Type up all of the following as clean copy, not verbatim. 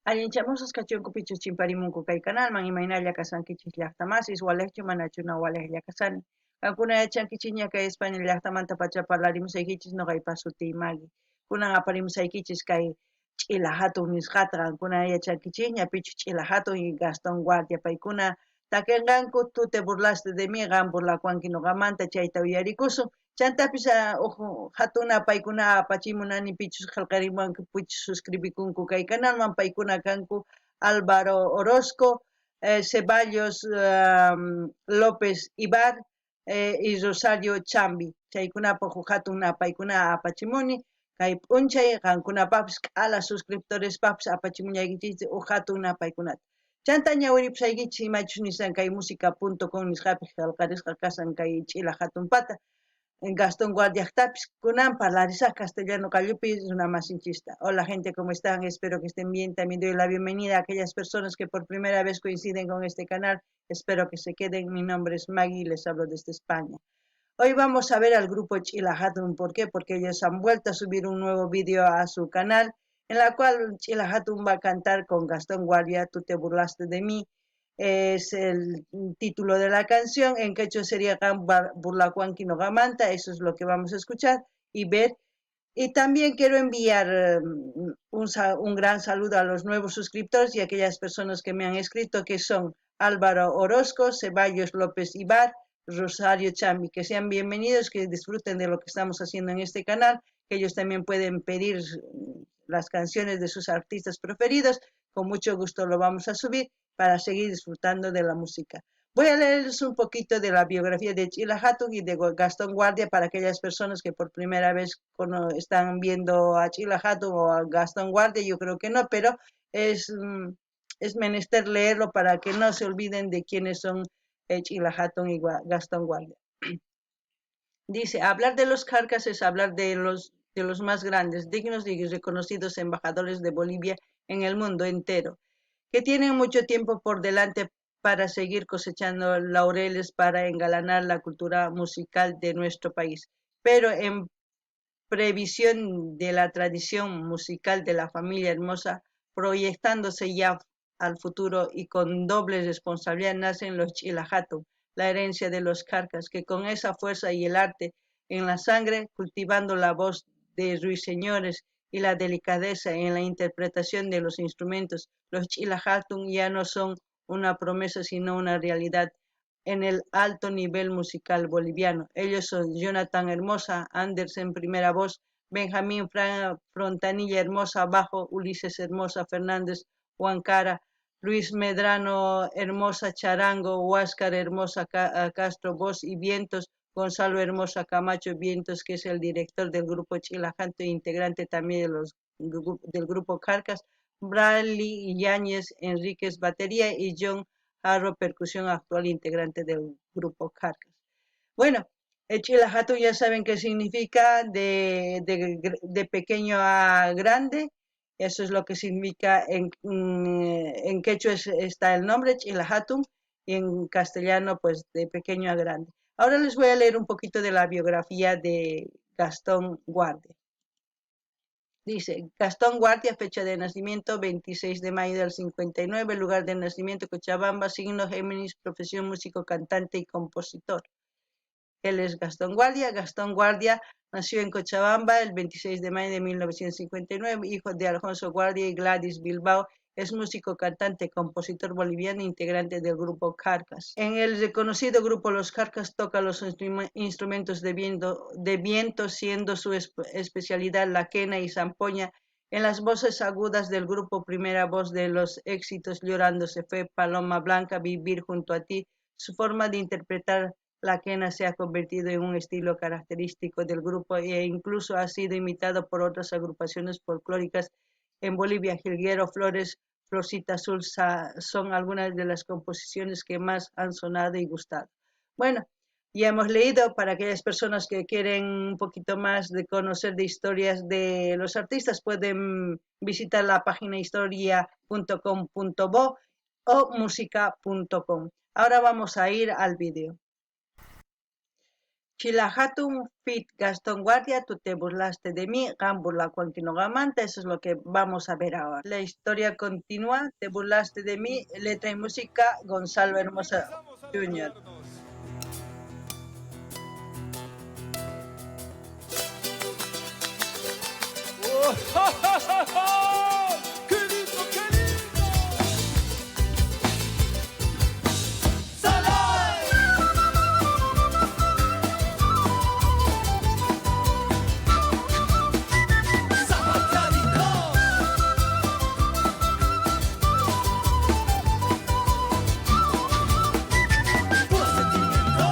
Allinchamusas kachunku pichu chimparimunku kay canalman imaynalla kasankichis llaqtamasis walejchu manachuna walej llakasani. Kankuna yachankichis ña kay España llaqtamanta pacha parlarimusaykichis noqaypa sutiy Magui. Kunan aparimusaykichis kay ch'ila hatun nisqata kankuna yachankichis ña pichu ch'ila hatun y Gastón Guardia paykuna takinqanku tute burlaste de mí qan burlakuanki noqamanta chayta uyarikusun. Chantapis hatuna paykuna apachimunani pichus qillqarimunku pichus suscribikunku kay canalman paykuna kanku Álvaro Orozco, Ceballos López Ibar y Rosario Chambi. Chaykunapaq hatuna paykuna apachimuni kay p'unchay qankunapapis k'ala suscriptorespapis apachimuñaykichis hatuna paykunata. Chanta ñawiripusaykichis imachus nisan kay música.com nisqapi qillqarisqa kasan kay ch'ila hatun pata. Gastón Guardiaktapis kunan parlarisaq castellano kallupi runamasinchista. Hola gente, ¿cómo están? Espero que estén bien. También doy la bienvenida a aquellas personas que por primera vez coinciden con este canal. Espero que se queden. Mi nombre es Maggie y les hablo desde España. Hoy vamos a ver al grupo Chila Hatun. ¿Por qué? Porque ellos han vuelto a subir un nuevo vídeo a su canal en la cual Chila Hatun va a cantar con Gastón Guardia, Tú te burlaste de mí. Es el título de la canción, en quechua sería Burlacuanqui no Gamanta, eso es lo que vamos a escuchar y ver. Y también quiero enviar un gran saludo a los nuevos suscriptores y a aquellas personas que me han escrito, que son Álvaro Orozco, Ceballos López Ibar, Rosario Chambi, que sean bienvenidos, que disfruten de lo que estamos haciendo en este canal, que ellos también pueden pedir las canciones de sus artistas preferidos, con mucho gusto lo vamos a subir para seguir disfrutando de la música. Voy a leerles un poquito de la biografía de Chila Hatun y de Gastón Guardia para aquellas personas que por primera vez están viendo a Chila Hatun o a Gastón Guardia, yo creo que no, pero es menester leerlo para que no se olviden de quiénes son Chila Hatun y Gastón Guardia. Dice, hablar de los Carcas es hablar de los más grandes, dignos y reconocidos embajadores de Bolivia en el mundo entero, que tienen mucho tiempo por delante para seguir cosechando laureles para engalanar la cultura musical de nuestro país. Pero en previsión de la tradición musical de la familia hermosa, proyectándose ya al futuro y con doble responsabilidad, nacen los Chila Hatun, la herencia de los Carcas, que con esa fuerza y el arte en la sangre, cultivando la voz de ruiseñores y la delicadeza en la interpretación de los instrumentos, los Chila Hatun ya no son una promesa sino una realidad en el alto nivel musical boliviano. Ellos son Jonathan Hermosa, Andersen primera voz, Benjamín Frontanilla Hermosa bajo, Ulises Hermosa Fernández Huancara, Luis Medrano Hermosa charango, Huáscar Hermosa Castro voz y vientos, Gonzalo Hermosa Camacho Vientos, que es el director del grupo Chila Hatun e integrante también del grupo Carcas, Bradley Yáñez Enríquez batería y John Jarro percusión, actual integrante del grupo Carcas. Bueno, Chila Hatun ya saben qué significa de pequeño a grande. Eso es lo que significa en quechua está el nombre, Chila Hatun, y en castellano, pues de pequeño a grande. Ahora les voy a leer un poquito de la biografía de Gastón Guardia. Dice, Gastón Guardia, fecha de nacimiento 26 de mayo del 59, lugar de nacimiento Cochabamba, signo Géminis, profesión músico, cantante y compositor. Él es Gastón Guardia. Gastón Guardia nació en Cochabamba el 26 de mayo de 1959, hijo de Alfonso Guardia y Gladys Bilbao. Es músico, cantante, compositor boliviano, integrante del grupo Carcas. En el reconocido grupo Los Carcas toca los instrumentos de viento, siendo su especialidad la quena y zampoña. En las voces agudas del grupo, primera voz de los éxitos Llorando se fue, Paloma Blanca, Vivir junto a ti. Su forma de interpretar la quena se ha convertido en un estilo característico del grupo e incluso ha sido imitado por otras agrupaciones folclóricas en Bolivia. Jilguero, Flores, Florcita Azul son algunas de las composiciones que más han sonado y gustado. Bueno, ya hemos leído. Para aquellas personas que quieren un poquito más de conocer de historias de los artistas, pueden visitar la página historia.com.bo o música.com. Ahora vamos a ir al vídeo. Chilahatun fit Gastón Guardia, tú te burlaste de mí, Gambula Continogamanta, eso es lo que vamos a ver ahora. La historia continúa, te burlaste de mí, letra y música, Gonzalo Hermosa Jr. Oh, ja, ja, ja, ja. ¡Qué lindo, qué lindo! ¡Salai! ¡Zapateadito! ¡Puro sentimiento!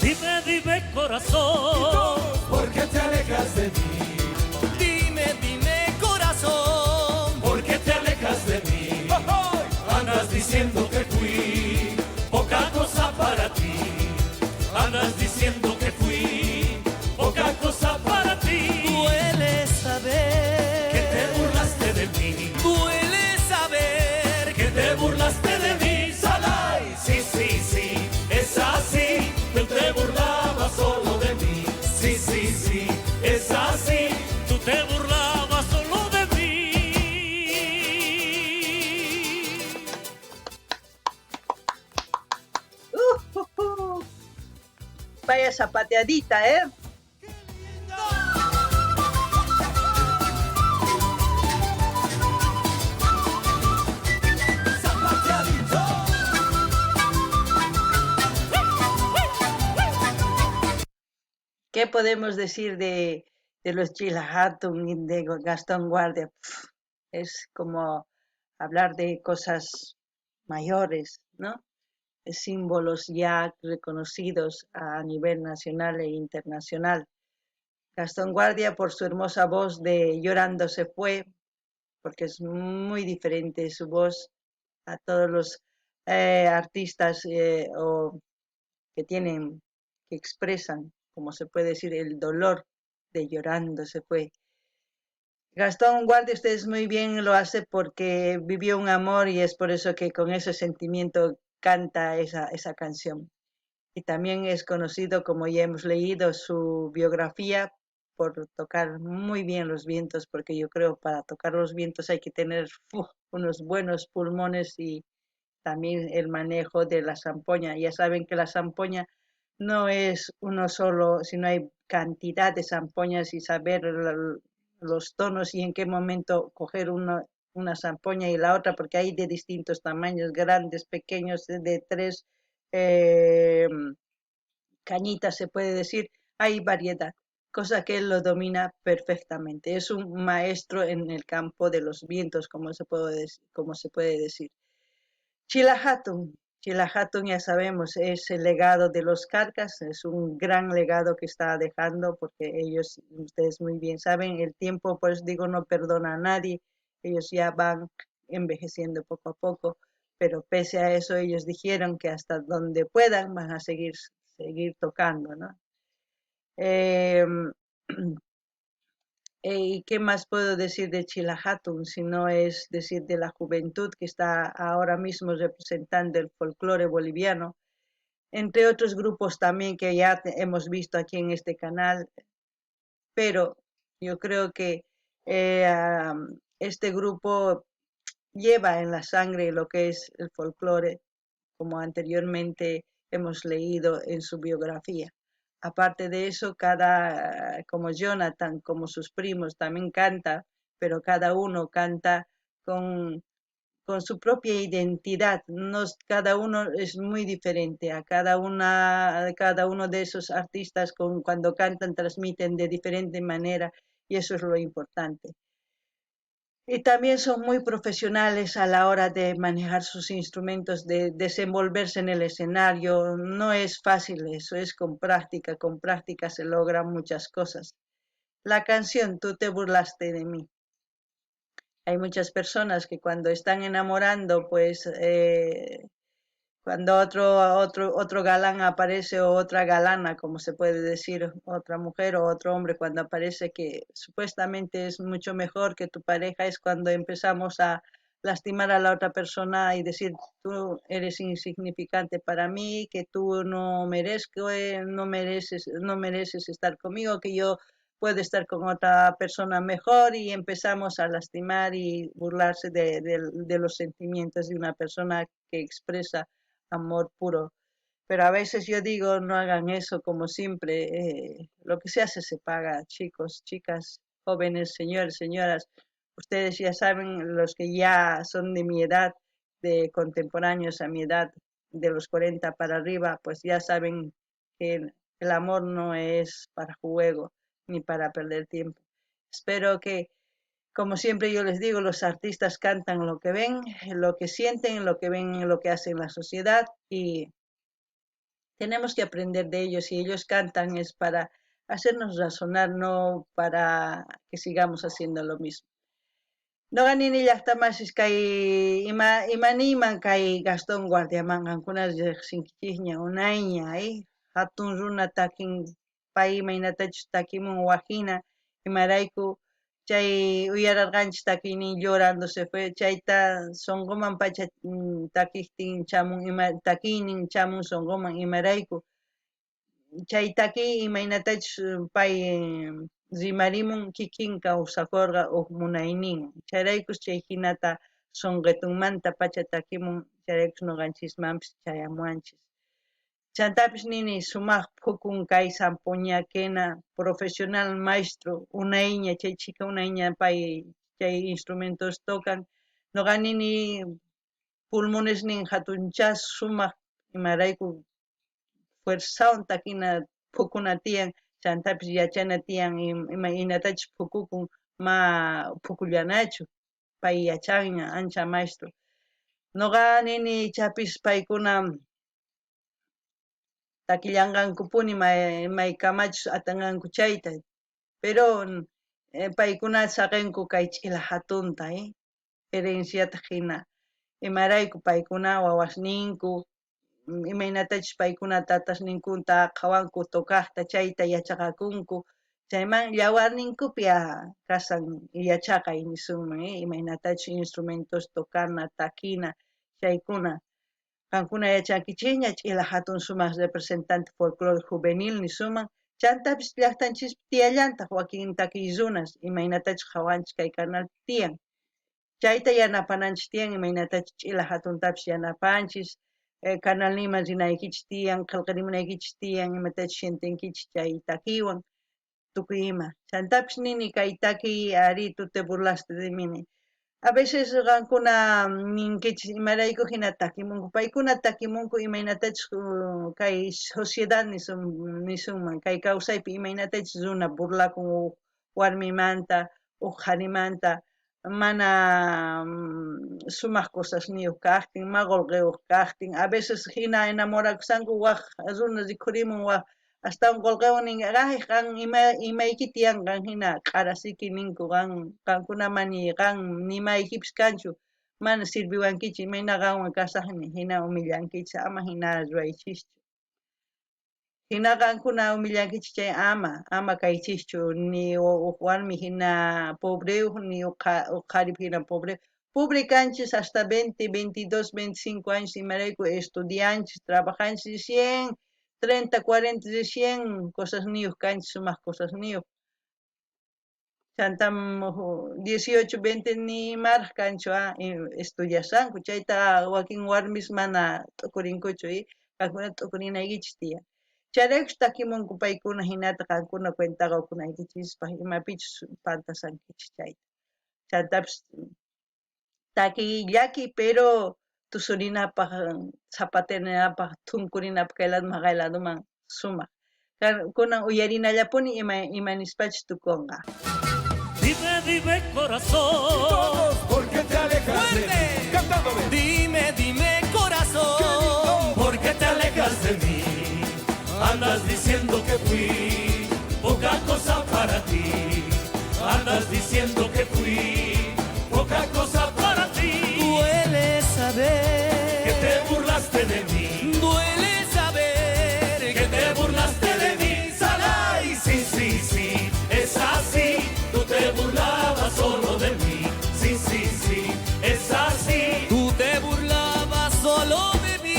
Dime, dime corazón, ¿Por qué te alejas de mí? dime, dime corazón, ¿Por qué te alejas de mí? Andas diciendo que fui poca cosa para ti. Andas diciendo que fui poca cosa para ti. duele saber Que te burlaste de mí. duele saber Que te burlaste de mí. Salai, sí, sí, sí, es así. Tú te burlabas solo de mí. Sí, sí, sí, es así. tú te burlabas solo de mí. Vaya zapateadita, ¿eh? Zapateadito. ¿Qué podemos decir de los Chilahatun y de Gastón Guardia? Es como hablar de cosas mayores, ¿no? Símbolos ya reconocidos a nivel nacional e internacional. Gastón Guardia, por su hermosa voz de Llorando se fue, porque es muy diferente su voz a todos los artistas que tienen, que expresan, como se puede decir, el dolor de Llorando se fue. Gastón Guardia, ustedes muy bien lo hace porque vivió un amor y es por eso que con ese sentimiento canta esa canción. Y también es conocido, como ya hemos leído, su biografía por tocar muy bien los vientos, porque yo creo para tocar los vientos hay que tener unos buenos pulmones y también el manejo de la zampoña. Ya saben que la zampoña no es uno solo, sino hay cantidad de zampoñas y saber los tonos y en qué momento coger una zampoña y la otra, porque hay de distintos tamaños, grandes, pequeños, de tres eh, cañitas se puede decir, hay variedad, cosa que él lo domina perfectamente. Es un maestro en el campo de los vientos, como se puede decir. Chilahatun. Chilahatun ya sabemos, es el legado de los Carcas, es un gran legado que está dejando porque ellos, ustedes muy bien saben, el tiempo, por eso digo, no perdona a nadie, ellos ya van envejeciendo poco a poco, pero pese a eso ellos dijeron que hasta donde puedan van a seguir tocando, ¿no? Eh, ¿Y qué más puedo decir de Chilahatun si no es decir de la juventud que está ahora mismo representando el folclore boliviano, entre otros grupos también que ya hemos visto aquí en este canal, pero yo creo que este grupo lleva en la sangre lo que es el folclore, como anteriormente hemos leído en su biografía. Aparte de eso, como Jonathan, como sus primos, también canta, pero cada uno canta con, con su propia identidad. Cada uno es muy diferente. Cada uno de esos artistas cuando cantan transmiten de diferente manera y eso es lo importante. Y también son muy profesionales a la hora de manejar sus instrumentos, de desenvolverse en el escenario. No es fácil eso, es con práctica se logran muchas cosas. La canción Tú te burlaste de mí. Hay muchas personas que cuando están enamorando, pues Cuando otro galán aparece o otra galana, como se puede decir, otra mujer o otro hombre, cuando aparece que supuestamente es mucho mejor que tu pareja, es cuando empezamos a lastimar a la otra persona y decir, tú eres insignificante para mí, que tú no mereces estar conmigo, que yo puedo estar con otra persona mejor, y empezamos a lastimar y burlarse de los sentimientos de una persona que expresa amor puro. Pero a veces yo digo, no hagan eso, como siempre, lo que se hace se paga, chicos, chicas, jóvenes, señores, señoras. Ustedes ya saben, los que ya son de mi edad, de contemporáneos a mi edad, de los 40 para arriba, pues ya saben que el amor no es para juego ni para perder tiempo. Espero que, como siempre yo les digo, los artistas cantan lo que ven, lo que sienten, lo que ven, lo que hacen la sociedad, y tenemos que aprender de ellos. Si ellos cantan es para hacernos razonar, no para que sigamos haciendo lo mismo. No ganin llaqtamas kay imaniman kay Gastón Guardiamanqankuna riqsinkichikña unayña hatun runa takin pay imaynatachus takimun wajina imarayku chay uyararqanchis takiynin llorando se fue, chayta songoman pacha takiktin chamun takiynin chamun songoman imarayku chay taki imaynatachus pay rimarimun kikin kawsakurqa huk munayninwan, chayraykus chay hinata sonqetunmanta pacha takimun, chayraykus nuqanchismanpis chayamuanchis. Chantapis nini sumaq phukun kay Sampoñakena profesional maestro unayña, chay chika unayña pay chay instrumentos tocan, nuqa nini pulmonesnin hatunchas sumaq imarayku fuerzawan takina phukuna tiyan, chantapis yachana tiyan imaynatachus phukukun ma phukullanachu, pay yachanña ancha maestro. Nuqa nini chapis paykuna takillanqankupuni maykamachus atanqanku chayta, pero paykuna saqinku kay ch'ila hatunta, herenciata hina, imarayku paykuna wawasninku imaynatachus paykuna tatasninkunta qhawanku tukaqta chayta yachaqakunku, chayman yawarninkupi kasan yachaqay nisunman, imaynatachus instrumentos tokana, takina, chaykuna. Qankuna yachankichikña ch'ila hatun sumaq representante folclore juvenil nisuman, chantapis llaqtanchispi tiyallantaq wakin takiy runas imaynatachus qhawanchis kay canalpi tiyan. Chayta yanapananchis tiyan, imaynatachus ch'ila hatuntapis yanapanchis, canalninman rinaykichis tiyan, qillqarimunaykichis tiyan, imatachus shintinkichis chay takiywan, tukuy ima. Chantapis nini kay takiy ari tuta burlaste de mini. A veces qankuna ninkichis imarayku hina takimunku, paykuna takimunku imaynatachus kay sociedad nisunman, kay kawsaypi imaynatachus runa burlakun huk warmimanta, huk qarimanta, mana sumaq cosas niyuq kaqtin, maqulqiuq kaqtin, a veces hina enamorakusanku waq runa rikhurimun waq astawan qullqiwan ninki qan imayki tiyan, qan hina q'arasiki ninku, qankuna mani qan nimaykipis kanchu, mana sirviwankichu, imayna qanwan kasaqni, hina humillankichis, ama hina ruraychischu. Hina qankuna humillankichis chay ama kaychischu, ni huk warmi hina pobreuq, ni huk qharipi hina pobreuq. Pobre kanchis hasta 20, 22, 25 años imarayku estudianchis, trabajanchis, 100, 30, 40, 100 cosas niyuq kanchis, sumaq cosas niyuq. Chantam 18, 20 ni maraq kanchu estudiasanku, chayta wakin warmis mana t'ukurinkuchu, qankuna t'ukurinaykichis tiyan. Chayraykus takimunku paykuna hinata qankuna cuentaqa ukunaykichishpa imapichus pantasankichis chayta. Chantapis takiy llaki, pero tusurinapaq, zapaterinapaq, thunkurinapaq kay lado kay ladoman sumaq. Kunan uyarinallapuni imanispachus tukunqa. Dime, dime corazón, ¿por qué te alejas de mí? Cantándome. Dime, dime corazón, ¿Por qué te alejas de mí? Andas diciendo que fui poca cosa para ti. Andas diciendo que fui poca cosa para ti. duele saber Que te burlaste de mí. Duele saber Que te burlaste de mí, Saray. Sí, sí, sí, es así. Tú te burlabas solo de mí. Sí, sí, sí, es así. tú te burlabas solo de mí.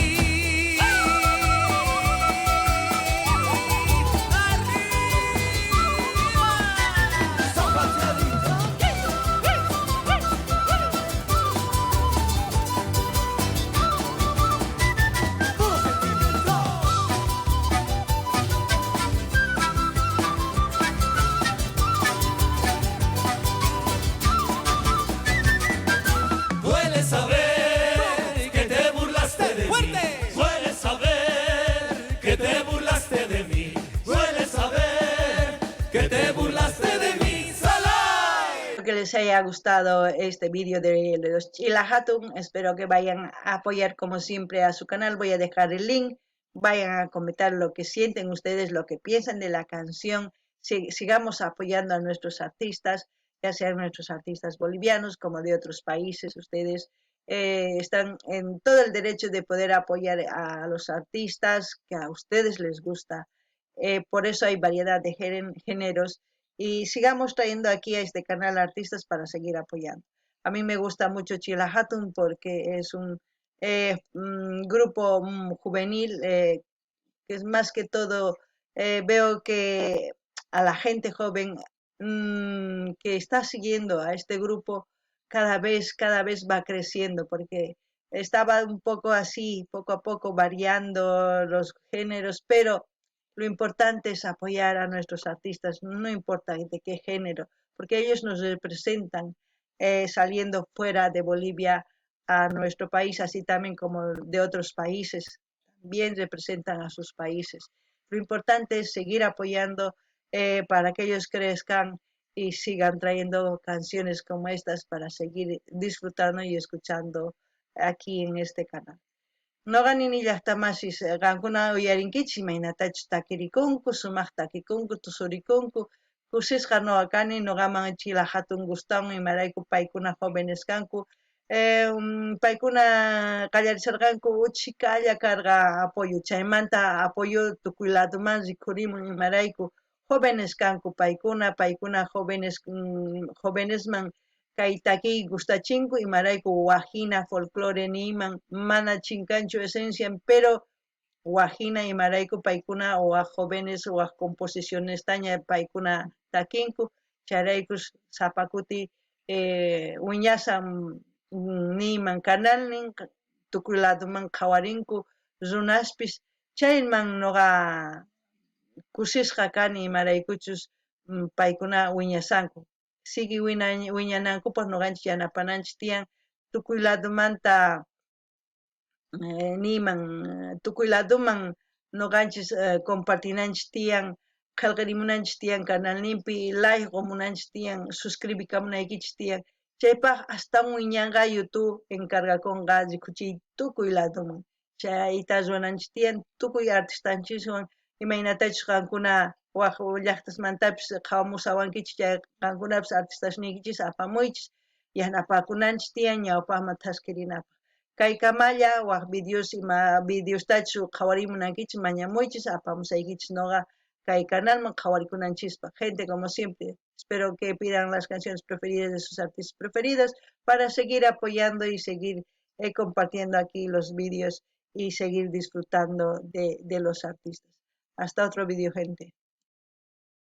Duele saber que te burlaste de mí. ¡Fuerte! Duele saber que te burlaste de mí. Duele saber que te burlaste de mí, Salai. Espero que les haya gustado este vídeo de los Chila Hatun. Espero que vayan a apoyar como siempre a su canal. Voy a dejar el link. Vayan a comentar lo que sienten ustedes, lo que piensan de la canción. Sigamos apoyando a nuestros artistas, ya sean nuestros artistas bolivianos como de otros países. Ustedes están en todo el derecho de poder apoyar a los artistas que a ustedes les gusta. Por eso hay variedad de géneros y sigamos trayendo aquí a este canal artistas para seguir apoyando. A mí me gusta mucho Chila Hatun porque es un grupo juvenil que es más que todo, veo que a la gente joven que está siguiendo a este grupo cada vez va creciendo porque estaba un poco así, poco a poco variando los géneros, pero lo importante es apoyar a nuestros artistas, no importa de qué género, porque ellos nos representan saliendo fuera de Bolivia a nuestro país, así también como de otros países, también representan a sus países. Lo importante es seguir apoyando para que ellos crezcan y sigan trayendo canciones como estas para seguir disfrutando y escuchando aquí en este canal. Noqani llaqtamasis qankuna uyarinkichis imaynatachus takirikunku, sumaq takikunku, tusurikunku, kusisqa noqa kani, noqaman Chila Hatun gustawan imarayku paykuna jóvenes kanku, paykuna qallarisharqanku uchikalla karqa apoyo, chaymanta apoyo tukuy ladoman rikhurimun imarayku jóvenes kanku paykuna jóvenesman kay takiy gustachinku imarayku wajina folclore niman mana chinkanchu esencia pero wajina imarayku paykuna waq jóvenes waq composicionestaña paykuna takinku chayraykus sapakuti wiñasqa niman kanalnin tukuy ladoman qhawarinku runaspis chayman noqa kusisqa kani imaraykuchus paykuna wiñasanku sigi wiñanankupaq noqanchik yanapananchik tiyan tukuy ladomanta niman tukuy ladoman noqanchik compartinanchik tiyan qillqirimunanchik tiyan canalninpi like qomunanchik tiyan suscribikamunaykichik tiyan chaypaq astawan wiñanqa YouTube encargakunqa rikuchiy tukuy ladoman chayta rurananchik tiyan tukuy artistanchikwan imaynatachus qankuna waq llaqtasmantapis qhawamusawankichik qankunapis artistashnikichis apamuychis yanapakunanchik tiyan ñawpaqman thasqirinapaq kaykamalla waq videostachus qhawarimunankichis mañamuychis apamusaykichis noqa kay canalman qhawarikunanchispaq gente como siempre espero que pidan las canciones preferidas de sus artistas preferidos para seguir apoyando y seguir compartiendo aquí los vídeos y seguir disfrutando de los artistas. Hasta otro vídeo, gente.